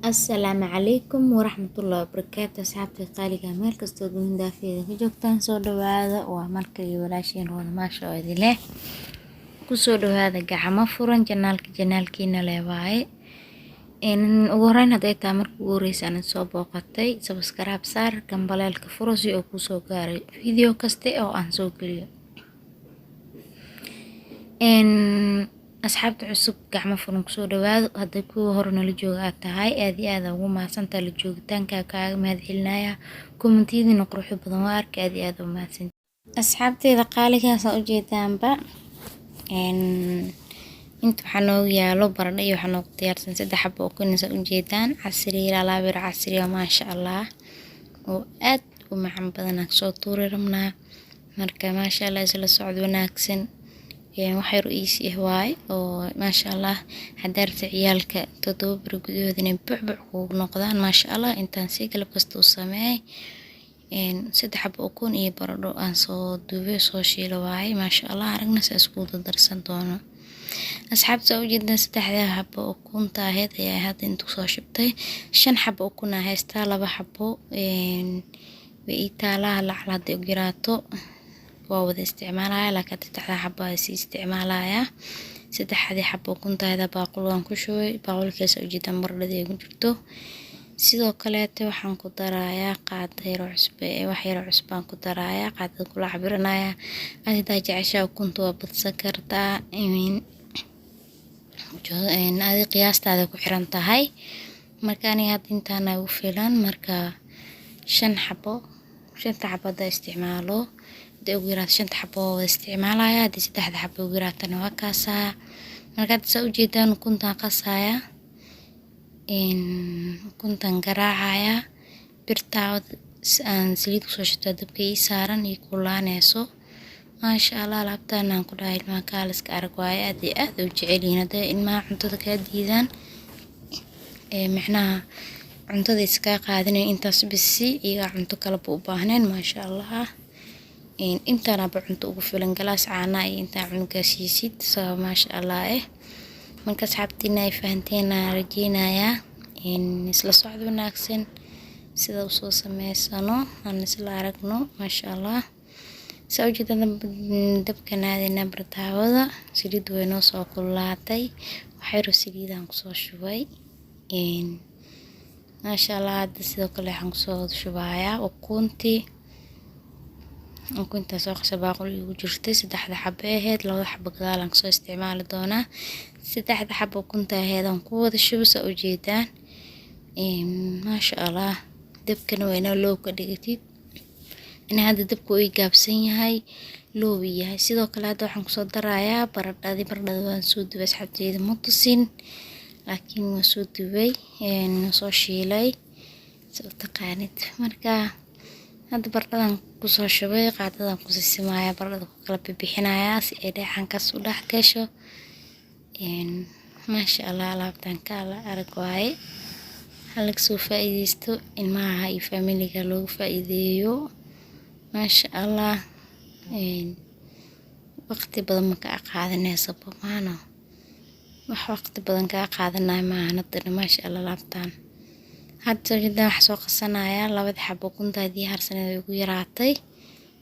Asalaamu calaykum waraxmatullaahi wabarakaatu asxaabta qaaliga meel kastoo dunida daafeeda ka joogtaan soo dhawaada waa markii walaashiin Rooda maasha oo idin leh ku soo dhawaada gacmo furan janaalkiina leh waaye ugu horeyn haday taa markii ugu horeysa aan soo booqatay subscribe saar gambaleelka furo si uu ku soo gaaray video kaste oo aan soo geliyo asxaabta cusub gacmo furan ku soo dhawaado haday kuwa hore nala jooga aad tahay aad iyo aad ugu mahadsantahay la joogitaanka kaaga mahadcelinaya kommentiyadiina quruxda badan waa arka aad iyo aad u mahadsan asxaabteeda qaaligaas u jeedaanba inta waxaa noogu yaalo baradho iyo waxaa noogu diyaarsan 3 xabo oo kunisa u jeedaan casri laabir casri maasha Allah oo aad u macaan badan soo tuuri rabnaa marka maasha Allah isla socod wanaagsan waxay ru'isi waay oo maasha Allah hadarta ciyaalka 7 bir gudahoodina buuc ugu noqdaan maasha Allah intaan si galab kasta u sameey 3 xabo oo kun iyo baradho aan soo duubay soo shiilo waay maasha Allah aragna sa isku darsan doono asxaabta u jeedaan 3 xabo oo kunta ahayd ayaa hadda inta soo shibtay 5 xabo oo kun haystaa 2 xabo way taala lacag u jiraato waa wada isticmaalaya laakiin 3 xabo ay si isticmaalaya 3 xabo kuntaada baaqul waan ku shubay baaqulkaas u jeedaan baradhada ku jirto sidoo kale waxaan ku darayaa qaado yar cusub wax yar cusub aan ku darayaa qaado kula cabiranaya aad jeceshaa kuntu waa badsan kartaa aad qiyaastaada ku xiran tahay marka aniga hadda intaan ugu filan marka 5 xabo isticmaalo ugu yaraad 5 xabo isticmaalaya hadii 3 xabo ugu yaraatana waa kaasa markaad soo jeedaan kuntaan qasaya kuntaan garaacaya birtaawad aan saliid ku soo shito dabka ii saaran iyo kulaanayso maasha Allah laabtaan aan ku dhahay ma kaaliska arag waay aad iyo aad u jecelina ilmaha cuntada ka diidaan macnaha cuntada iska qaadinay intaas bisi iyo cunto kale u baahneen maasha Allah intaan aba cunto ugu filan galaas caana iyo intaan cunuga siisid soo maasha Allah marka asxaabtina ay fahanteen rajeenaya isla socod wanaagsan sida uu soo sameysano aan isla aragno maasha Allah soo jeedaan dabkanaadina bartaawada saliid weyn oo soo kululaatay waxay saliidaan ku soo shubay maasha Allah sidoo kale waxaan ku soo shubayaa ukunta soo qasab baaqul ugu jirtay 3 xabo ahayd 2 xabo gadaal aan soo isticmaali doonaa 3 xabo ukunta ahayd aan ku wada shubisa u jeedaan maasha Allah dabkana wayna loo ka dhigtid in hadda dabku ay gaabsan yahay loo yahay sidoo kale hadda waxaan ku soo darayaa baradhada waan soo dubay asxaabteeda ma tusin laakiin waan soo dubay soo shiilay soo taqaanid marka hadda baradhadan ku soo shubay qaadadan ku sisimaya baradhada ku kala bixinaya si ay dhaxankaas u dhax gasho maasha Allah laabtan kala arag waay halka soo faa'iideysto ilmaha iyo familiga loogu faa'iideeyo maasha Allah waqti badan ma ka qaadanayso bamaano wax waqti badan ka qaadanay ma ahna maasha Allah laabtan hadda jidda wax soo qasanaya 2 xabo kuntaadii harsanada ugu yaraatay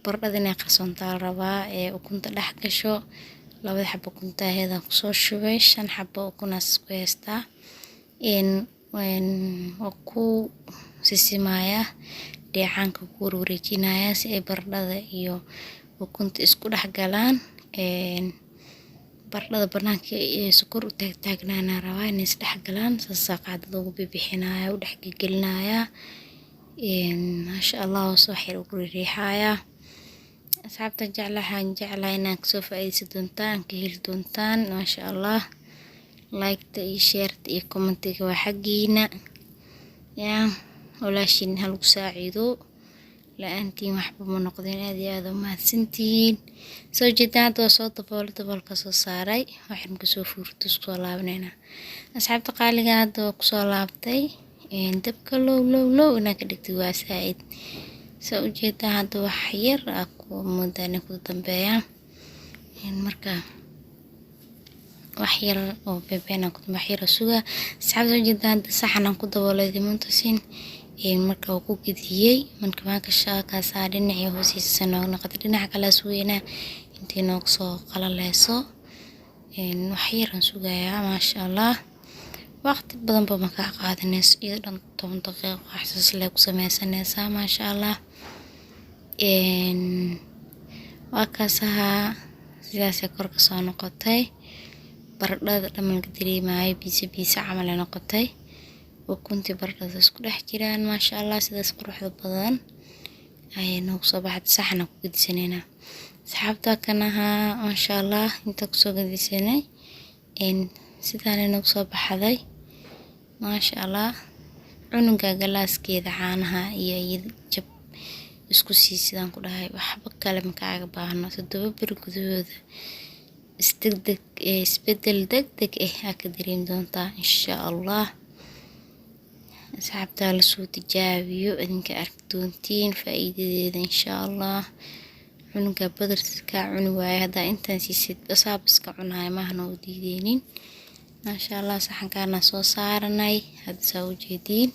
baradhadina qarsoontaa rabaa ukunta dhax gasho 2 xabo kuntaada ku soo shubay 5 xabo kunaas ku heystaa ku sisimaya deecaanka ku wareejinaya si ay baradhada iyo ukunta isku dhax galaan baradhada banaanka ee sokor u taagnaana rabaa in is dhax galaan saaqaadada ugu bixinaya u dhax gelinaya maasha Allah soo xir ugu riixaya asxaabta jeclahan inaan soo faa'iideysan doontaan ka heli doontaan maasha Allah like iyo share iyo comment-iga waa xaqiina walaashin hal ku saaciido la'aantiin waxba ma noqdeen aad iyo aad u mahadsantiin soo jeedaan soo daboolka soo saaray waxaan ku soo furto soo laabanayna asxaabta qaaliga hadda ku soo laabtay dabka low ina ka dhigtay waa saaid soo jeedaan hadda wax yar ku mudana ku dambeeya marka wax yar oo bebeena ku wax yar suga saxaabta soo jeedaan saxan aan ku daboolay dimuntasin marka uu ku gidiyay marka ma ka shaaka saadin iyo hoostiisa noqdo dhinaca kala suweena intii noog soo qalaleyso wax yar aan sugayaa maasha Allah waqti badan ba ma ka qaadanays iyo dhan 10 daqiiqo waxaas la ku sameysanaysaa maasha Allah waa kasaha sidaas korka soo noqotay baradhada dhamalka dareemay biisa camal noqotay oo kunti baradhada isku dhex jiraan maasha Allah sidaas quruxda badan ay noo soo baxday saxan ku gudsanayna saxaabta kanaha maasha Allah inta ku soo gudsanay sidaan noo soo baxday maasha Allah cunuga galaaskeeda caanaha iyo jab isku sidaan ku dhahay waxba kale ma kaaga baahno 7 bir gudahooda isbedel degdeg ka dareem doontaa insha Allah asxaabta la soo tijaabiyo idinka arki doontiin faa'iidadeeda insha Allah cunuga badarka cuni waaya hada intaan siisid asaabiska cunaay ma hano diideenin maasha Allah saxankaana soo saaranay hada soo jeedin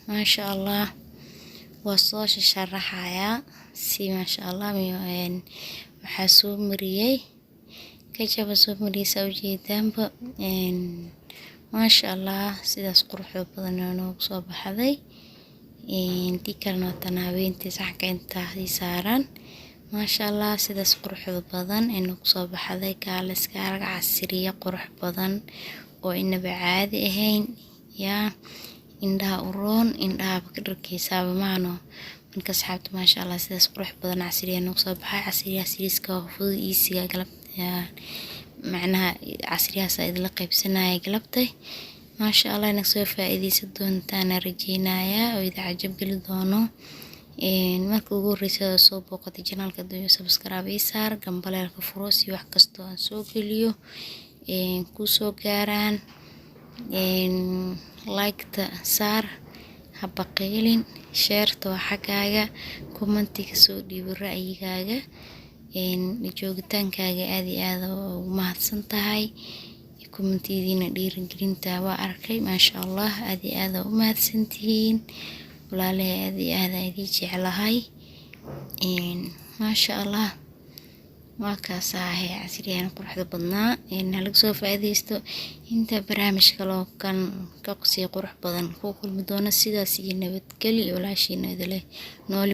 maasha Allah wasoo sharaxaya si maasha Allah waxa soo mariyay kajaba soo mariyay soo jeedaanba maasha Allah sidaas quruxda badan oo soo baxday dikalna tanaaweynta saxanka inta saaran maasha Allah sidaas quruxda badan inuu soo baxday kaaliska arag casriya qurux badan oo inaba caadi ahayn yaa indhaha uroon indhaha ka dharkiisa maano marka asxaabta maasha Allah sidaas qurux badan casriya inuu soo baxay casriiska fudud isiga galabta macnaha casriyaas ay la qaybsanay galabtay maasha Allah inaad soo faa'iideysan doontaan rajeynaya oo ida cajab gali doono marka ugu horeysa soo booqatay channelka dooyo subscribe saar gambaleelka furo si wax kasto aan soo geliyo ku soo gaaraan like-ta saar habaqeelin share-ta xaqaaga comment-ka soo dhiibo ra'yigaaga joogitaankaaga aad iyo aad u mahadsan tahay comment-diina dhiirigelinta waa arkay maasha Allah aad iyo aad u mahadsantihiin walaalahay aad iyo aad idin jecelahay maasha Allah waa kaasahay casriyan quruxda badnaa laga soo faa'iideysto inta barnaamijka loo kan ka qosay qurux badan ku kulmi doona sidaas iyo nabadgelyo walaashiina idin leh